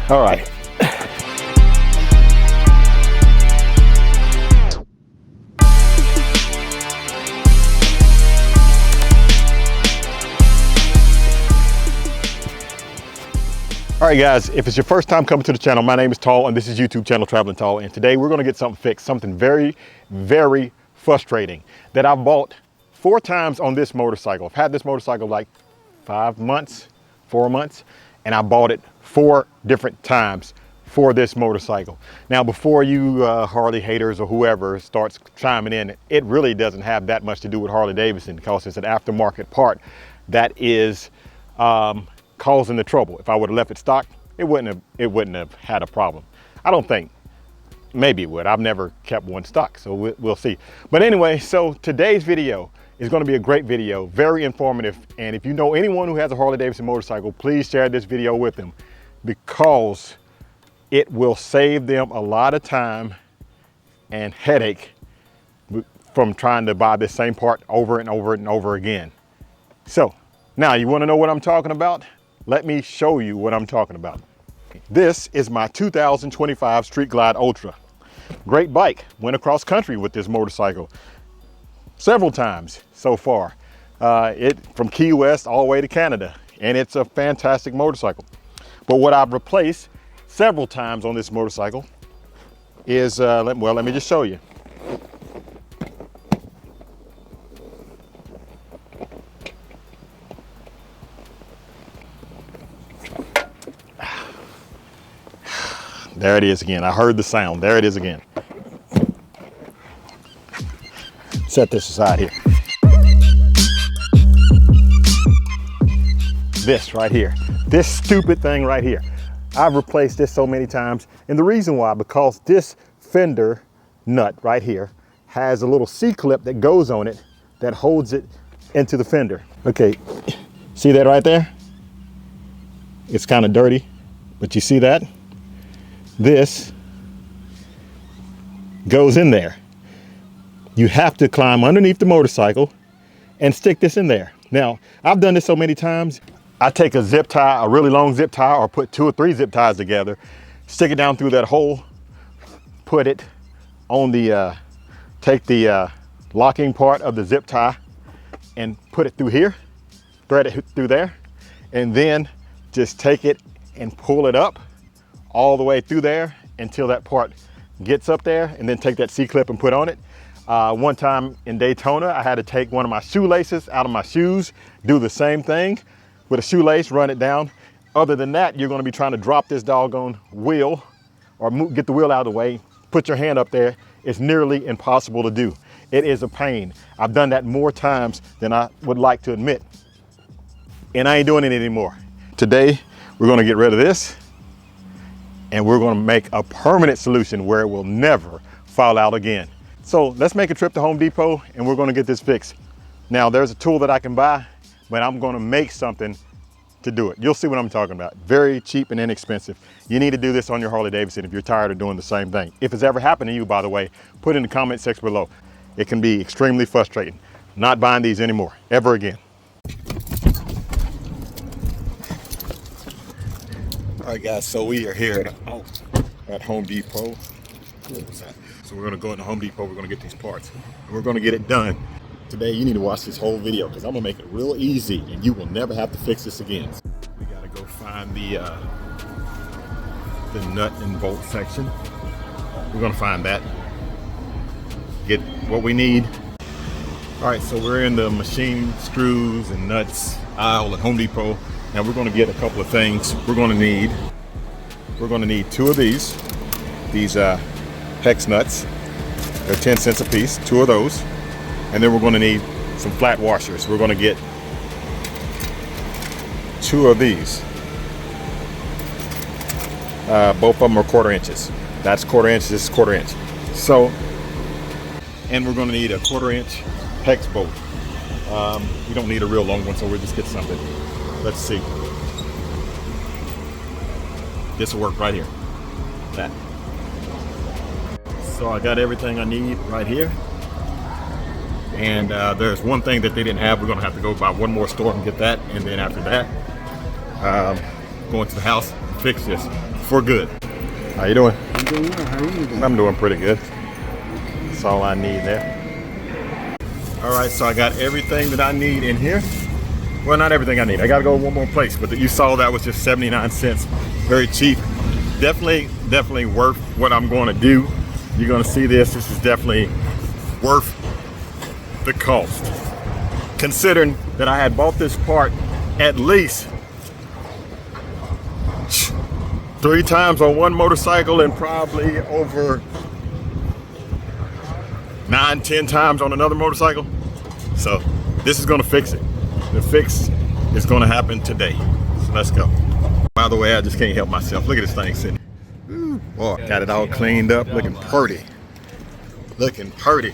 All right. All right, guys, if it's your first time coming to the channel, my name is Tall, and this is YouTube channel Traveling Tall. And today we're going to get something fixed, something very, very frustrating that I've bought 4 times on this motorcycle. I've had this motorcycle like 4 months, and I bought it 4 different times for this motorcycle. Now, before you Harley haters or whoever starts chiming in, it really doesn't have that much to do with Harley-Davidson because it's an aftermarket part that is causing the trouble. If I would have left it stock, it wouldn't have had a problem. I don't think. Maybe it would. I've never kept one stock, so we'll see. But anyway, so today's video is going to be a great video, very informative. And if you know anyone who has a Harley-Davidson motorcycle, please share this video with them because it will save them a lot of time and headache from trying to buy this same part over and over and over again. So now you want to know what I'm talking about? Let me show you what I'm talking about. This is my 2025 Street Glide Ultra. Great bike. Went across country with this motorcycle several times so far. From Key West all the way to Canada, and it's a fantastic motorcycle. But what I've replaced several times on this motorcycle is, let me just show you. There it is again. I heard the sound. There it is again. Set this aside here. This right here. This stupid thing right here. I've replaced this so many times. And the reason why, because this fender nut right here has a little C-clip that goes on it that holds it into the fender. Okay, see that right there? It's kind of dirty, but you see that? This goes in there. You have to climb underneath the motorcycle and stick this in there. Now, I've done this so many times. I take a zip tie, a really long zip tie, or put 2 or 3 zip ties together, stick it down through that hole, put it on the, take the locking part of the zip tie and put it through here, thread it through there, and then just take it and pull it up all the way through there until that part gets up there, and then take that C-clip and put on it. One time in Daytona, I had to take one of my shoelaces out of my shoes, do the same thing with a shoelace, run it down. Other than that, you're gonna be trying to drop this doggone wheel or get the wheel out of the way, put your hand up there. It's nearly impossible to do. It is a pain. I've done that more times than I would like to admit, and I ain't doing it anymore. Today, we're gonna get rid of this, and we're gonna make a permanent solution where it will never fall out again. So let's make a trip to Home Depot and we're gonna get this fixed. Now there's a tool that I can buy, but I'm gonna make something to do it. You'll see what I'm talking about. Very cheap and inexpensive. You need to do this on your Harley-Davidson if you're tired of doing the same thing. If it's ever happened to you, by the way, put it in the comment section below. It can be extremely frustrating. Not buying these anymore, ever again. All right, guys, so we are here at Home Depot. What was that? So we're gonna go into Home Depot, we're gonna get these parts, and we're gonna get it done. Today, you need to watch this whole video because I'm gonna make it real easy and you will never have to fix this again. We gotta go find the nut and bolt section. We're gonna find that, get what we need. All right, so we're in the machine screws and nuts aisle at Home Depot. Now we're going to get a couple of things. We're going to need 2 of these hex nuts. They're 10 cents a piece, 2 of those. And then we're going to need some flat washers. We're going to get 2 of these. Both of them are 1/4 inches. That's 1/4 inch, this is 1/4 inch. So, and we're going to need a 1/4 inch hex bolt. We don't need a real long one, so we'll just get something. Let's see. This will work right here. That. So I got everything I need right here. And there's one thing that they didn't have. We're gonna have to go by one more store and get that. And then after that, going to the house, fix this for good. How you doing? I'm doing well. How are you doing? I'm doing pretty good. That's all I need there. All right, so I got everything that I need in here. Well, not everything I need. I gotta go one more place, but you saw that was just 79 cents. Very cheap. Definitely worth what I'm gonna do. You're gonna see this. This is definitely worth the cost. Considering that I had bought this part at least 3 times on one motorcycle and probably over 9-10 times on another motorcycle. So this is gonna fix it. The fix is gonna happen today. So let's go. By the way, I just can't help myself. Look at this thing sitting. Ooh, boy, got it all cleaned up, looking pretty. Looking pretty.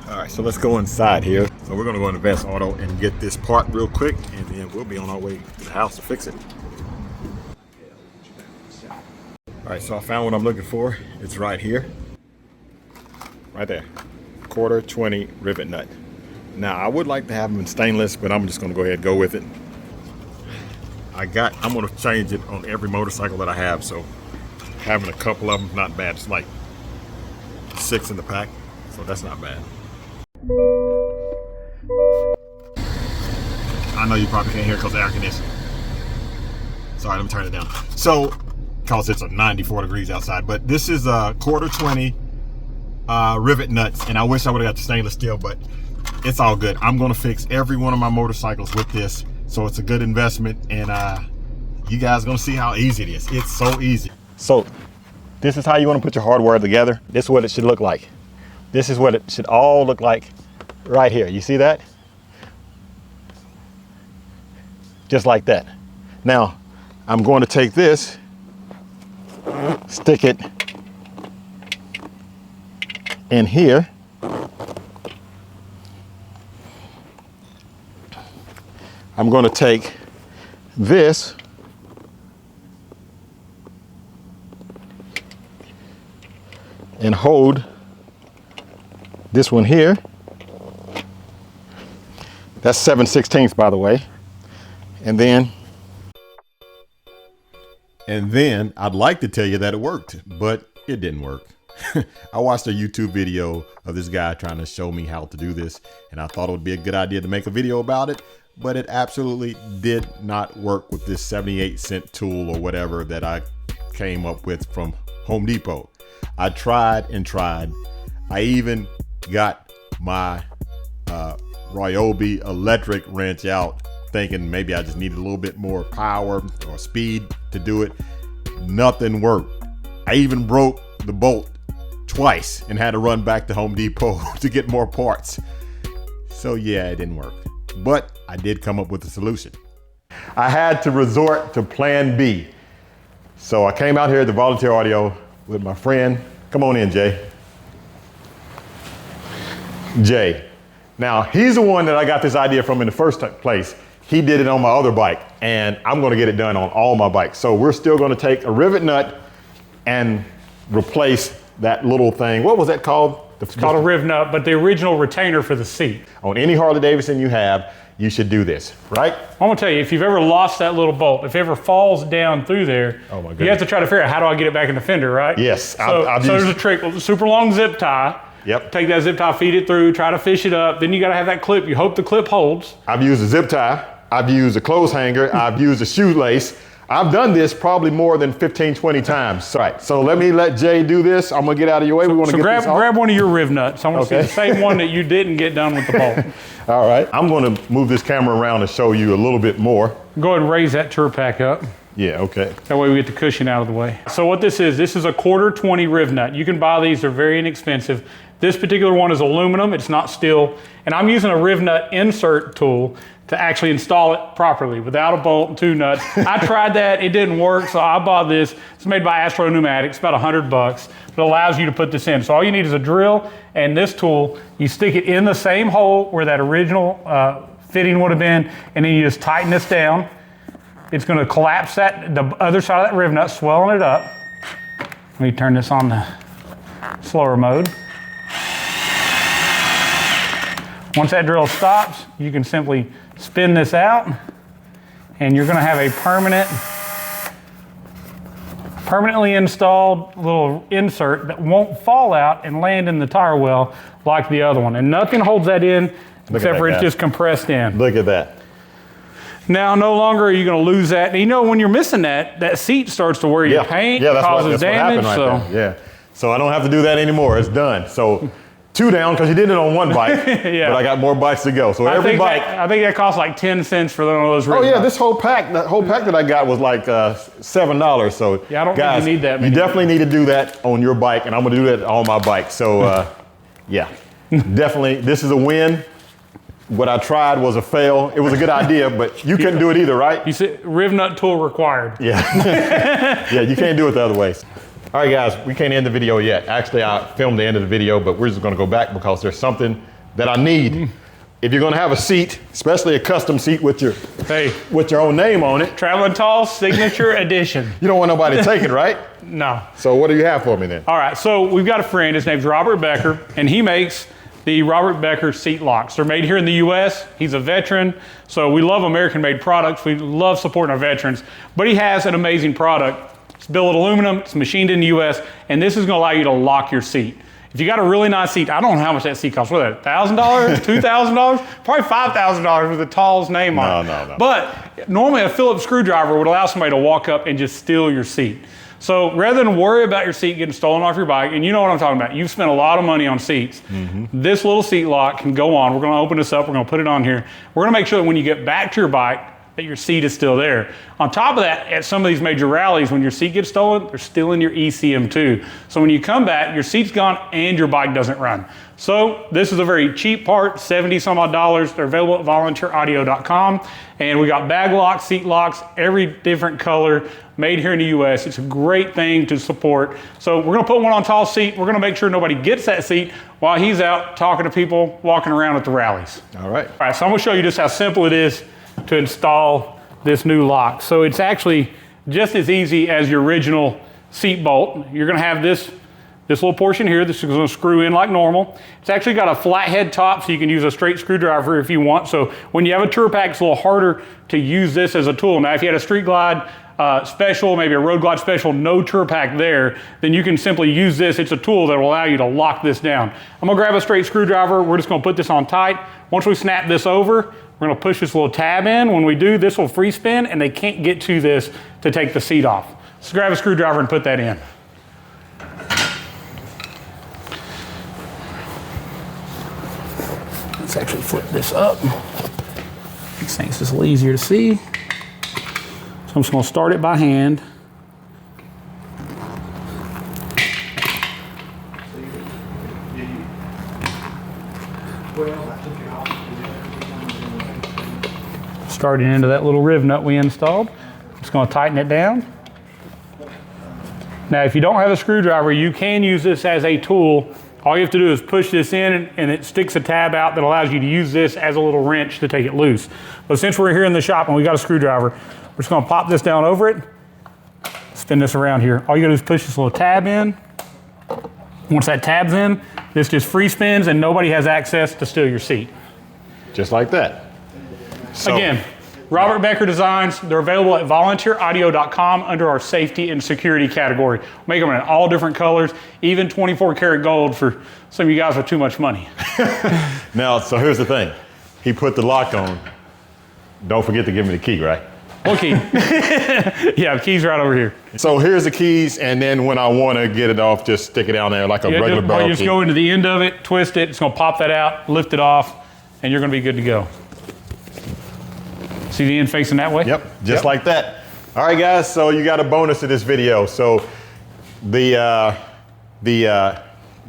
All right, so let's go inside here. So we're gonna go into Vest Auto and get this part real quick, and then we'll be on our way to the house to fix it. All right, so I found what I'm looking for. It's right here, right there. 1/4 20 rivet nut. Now I would like to have them in stainless, but I'm just gonna go ahead and go with it. I'm gonna change it on every motorcycle that I have, so having a couple of them is not bad. It's like 6 in the pack, so that's not bad. I know you probably can't hear because of air conditioning. Sorry, let me turn it down. So, because it's 94 degrees outside, but this is a 1/4 20 rivet nuts, and I wish I would have got the stainless steel, but it's all good. I'm gonna fix every one of my motorcycles with this, so it's a good investment, and you guys are gonna see how easy it is. It's so easy. So, this is how you wanna put your hardware together. This is what it should look like. This is what it should all look like right here. You see that? Just like that. Now, I'm going to take this, stick it in here. I'm going to take this and hold this one here. That's 7/16 by the way. And then I'd like to tell you that it worked, but it didn't work. I watched a YouTube video of this guy trying to show me how to do this, and I thought it would be a good idea to make a video about it, but it absolutely did not work with this 78-cent tool or whatever that I came up with from Home Depot. I tried and tried. I even got my Ryobi electric wrench out, thinking maybe I just needed a little bit more power or speed to do it. Nothing worked. I even broke the bolt twice and had to run back to Home Depot to get more parts. So yeah, it didn't work, but I did come up with a solution. I had to resort to plan B. So I came out here at the Volunteer Audio with my friend. Come on in, Jay. Jay. Now, he's the one that I got this idea from in the first place. He did it on my other bike, and I'm gonna get it done on all my bikes. So we're still gonna take a rivet nut and replace that little thing. What was that called? It's called a rivet nut, but the original retainer for the seat. On any Harley-Davidson you have, you should do this, right? I'm gonna tell you, if you've ever lost that little bolt, if it ever falls down through there, oh my goodness, you have to try to figure out how do I get it back in the fender, right? Yes. So there's a trick, super long zip tie. Yep. Take that zip tie, feed it through, try to fish it up. Then you gotta have that clip. You hope the clip holds. I've used a zip tie. I've used a clothes hanger. I've used a shoelace. I've done this probably more than 15, 20 times. All right, so let Jay do this. I'm gonna get out of your way. We want to get this off. Grab one of your rivet nuts. I want to see the same one that you didn't get done with the bolt. All right, I'm gonna move this camera around and show you a little bit more. Go ahead and raise that tour pack up. Yeah, okay. That way we get the cushion out of the way. So what this is a 1/4 20 rivet nut. You can buy these, they're very inexpensive. This particular one is aluminum, it's not steel. And I'm using a rivet nut insert tool to actually install it properly without a bolt and 2 nuts. I tried that, it didn't work, so I bought this. It's made by Astro Pneumatics, about $100. It allows you to put this in. So all you need is a drill and this tool. You stick it in the same hole where that original fitting would have been, and then you just tighten this down. It's gonna collapse the other side of that rivet nut, swelling it up. Let me turn this on the slower mode. Once that drill stops, you can simply spin this out and you're gonna have a permanently installed little insert that won't fall out and land in the tire well like the other one. And nothing holds that in except for it's just compressed in. Look at that. Now, no longer are you going to lose that. And you know, when you're missing that seat starts to wear your paint, causes damage. Yeah. So I don't have to do that anymore. It's done. So 2 down because you did it on one bike, but I got more bikes to go. So every bike. I think that costs like 10 cents for one of those. Oh yeah, this whole pack, that whole pack that I got was like $7. So yeah, I don't guys, think you need that many. You definitely need to do that on your bike, and I'm going to do that on my bike. So yeah, definitely, this is a win. What I tried was a fail. It was a good idea, but you couldn't do it either, right? You said riv nut tool required. Yeah. Yeah, you can't do it the other way. All right, guys, we can't end the video yet. Actually, I filmed the end of the video, but we're just gonna go back because there's something that I need. If you're gonna have a seat, especially a custom seat with your own name on it. Traveling Tall Signature Edition. You don't want nobody to take it, right? No. So what do you have for me then? All right, so we've got a friend, his name's Robert Becker, and he makes the Robert Becker seat locks. They're made here in the US. He's a veteran, so we love American-made products. We love supporting our veterans, but he has an amazing product. It's billet aluminum, it's machined in the US, and this is gonna allow you to lock your seat. If you got a really nice seat, I don't know how much that seat costs. What is that, $1,000, $2,000? Probably $5,000 with the Tall's name on it. No. But normally a Phillips screwdriver would allow somebody to walk up and just steal your seat. So rather than worry about your seat getting stolen off your bike, and you know what I'm talking about, you've spent a lot of money on seats. This little seat lock can go on. We're gonna open this up, we're gonna put it on here. We're gonna make sure that when you get back to your bike, that your seat is still there. On top of that, at some of these major rallies, when your seat gets stolen, they're stealing your ECM too. So when you come back, your seat's gone and your bike doesn't run. So this is a very cheap part, 70 some odd dollars. They're available at volunteeraudio.com. And we got bag locks, seat locks, every different color, made here in the US. It's a great thing to support. So we're gonna put one on Tall's seat. We're gonna make sure nobody gets that seat while he's out talking to people, walking around at the rallies. All right. All right, so I'm gonna show you just how simple it is to install this new lock. So it's actually just as easy as your original seat bolt. You're gonna have this little portion here. This is gonna screw in like normal. It's actually got a flat head top, so you can use a straight screwdriver if you want. So when you have a tour pack, it's a little harder to use this as a tool. Now, if you had a Street Glide special, maybe a Road Glide special, no tour pack there, then you can simply use this. It's a tool that will allow you to lock this down. I'm gonna grab a straight screwdriver. We're just gonna put this on tight. Once we snap this over, we're gonna push this little tab in. When we do, this will free spin and they can't get to this to take the seat off. So grab a screwdriver and put that in. Let's actually flip this up. Makes things just a little easier to see. So I'm just gonna start it by hand. Starting into that little riv nut we installed. Just gonna tighten it down. Now, if you don't have a screwdriver, you can use this as a tool. All you have to do is push this in and it sticks a tab out that allows you to use this as a little wrench to take it loose. But since we're here in the shop and we got a screwdriver, we're just gonna pop this down over it, spin this around here. All you gotta do is push this little tab in. Once that tab's in, this just free spins and nobody has access to steal your seat. Just like that. So, again, Robert Becker Designs, they're available at volunteeraudio.com under our safety and security category. Make them in all different colors, even 24 karat gold for some of you guys with too much money. Now, so here's the thing. He put the lock on. Don't forget to give me the key, right? What key? Yeah, the key's right over here. So here's the keys, and then when I want to get it off, just stick it down there like a regular barrel key. You just go into the end of it, twist it, it's gonna pop that out, lift it off, and you're gonna be good to go. See the end facing that way? Yep, just like that. All right, guys, so you got a bonus to this video. So the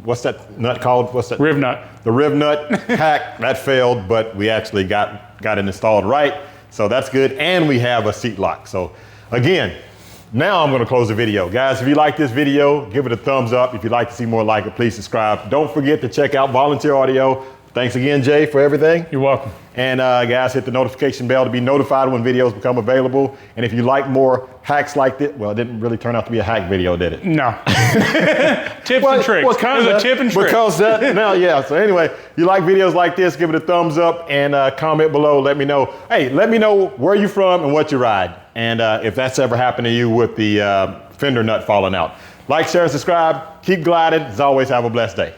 what's that nut called? What's that? Riv nut. The riv nut hack, that failed, but we actually got it installed right. So that's good, and we have a seat lock. So again, now I'm gonna close the video. Guys, if you like this video, give it a thumbs up. If you'd like to see more like it, please subscribe. Don't forget to check out Volunteer Audio. Thanks again, Jay, for everything. You're welcome. And guys, hit the notification bell to be notified when videos become available. And if you like more hacks like this, well, it didn't really turn out to be a hack video, did it? No. Tips and tricks. Well, kind It of. was a tip and trick. Because now, yeah. So anyway, you like videos like this, give it a thumbs up and comment below. Let me know. Hey, let me know where you're from and what you ride. And if that's ever happened to you with the fender nut falling out. Like, share, and subscribe. Keep gliding. As always, have a blessed day.